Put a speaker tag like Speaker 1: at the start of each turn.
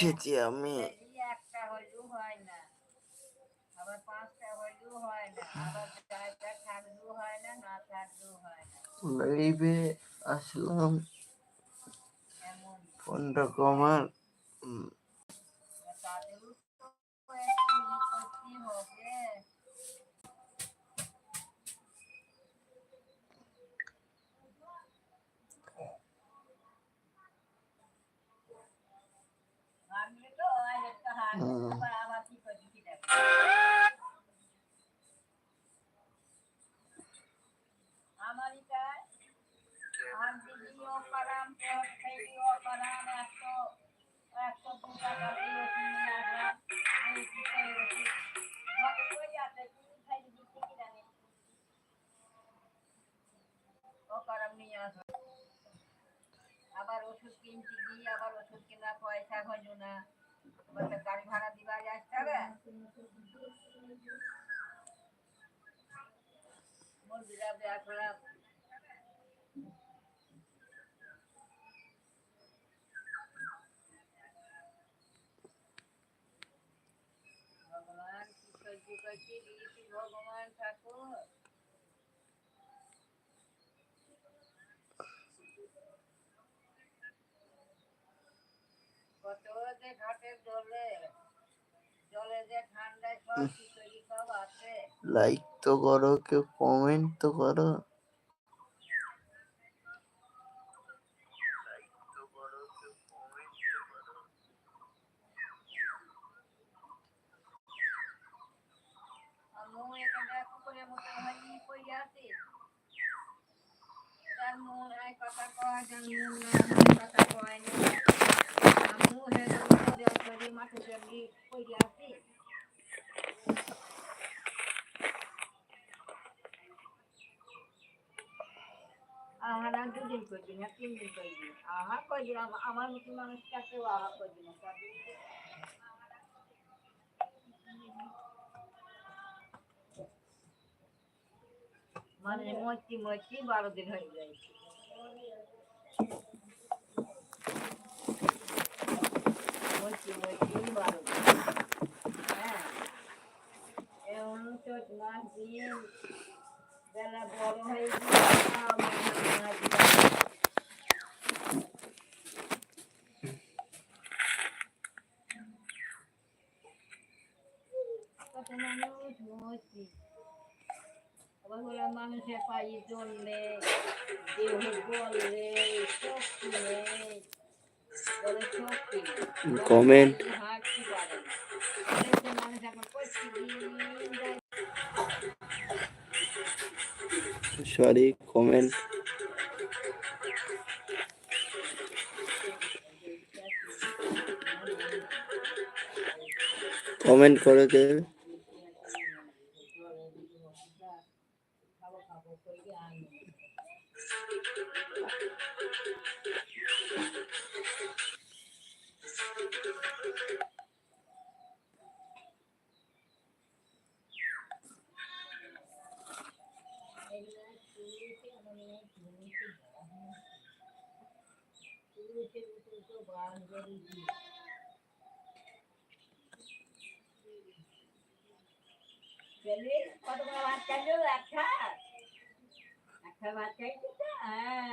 Speaker 1: খেয়েছি আমি।
Speaker 2: একটা হইলেও হয় না, আবার পাঁচটা হইলেও হয় না, আবার চারটা থাকলেও হয় না, না থাকলেও হয় না।
Speaker 1: লাইভে আসলাম
Speaker 2: এমন
Speaker 1: ফোনটা কমার।
Speaker 2: তাদেরও তো একটু করতে হবে। আমি তো একটা হাত আবার কি করি কি দেখো আমারিকায় আর দিদিও পারাম খেয়েও পারাম 100 102 টাকা দিয়ে কিনে আসলাম। আমি কি করে ওষুধ ঘরে কই আছে তুমি খাই দিচ্ছি কি জানি ও পারাম নিয়ে আসো। আবার ওষুধ কিনছি গিয়ে আবার ওষুধ কেনার পয়সা হইল না, আবার তো গাড়ি ভাড়া দিবা আসতে হবে। মুরগিরা দেয়া করলাম ভগবান কি সহ্য করছি দিয়েছি ভগবান ঠাকুর। কত যে ঘাটের জলে জলে যে ঠান্ডায় সব খিচুড়ি সব আছে।
Speaker 1: লাইক তো করো, কেউ কমেন্ট তো করো।
Speaker 2: আমি এখানে পুকুরের মতো হয়নি কই আছি, তার মন হয় কথা কয়, যার মন না হয় কথা কয় না। আমি হেঁটে করি মাঠে চলি কই আছি। আহার 2 দিন করবি না 3 দিন করবি, আহার কয়দিন আমার মতো মানুষ কাছেও আহার করবি না। মানে মরছি মরছি 12 দিন হয়ে যায়। মরছি মরছি 12 দিন। হ্যাঁ এমন চোট মাস দিন বেলা বড় হয়ে গিয়ে কত মানুষ মরছি। আবার বললাম মানুষের পায়ে জ্বললে দেহ গললে শক্তি নেই, বলে শক্তি
Speaker 1: কমেন্ট
Speaker 2: হাঁটতে পারে না। মানুষ এখন প্রতিদিন যায়।
Speaker 1: সরি, কমেন্ট কমেন্ট করে দেবে।
Speaker 2: কতগুলো ভাত খাইছো? একটা ভাত খাইছো? হ্যাঁ।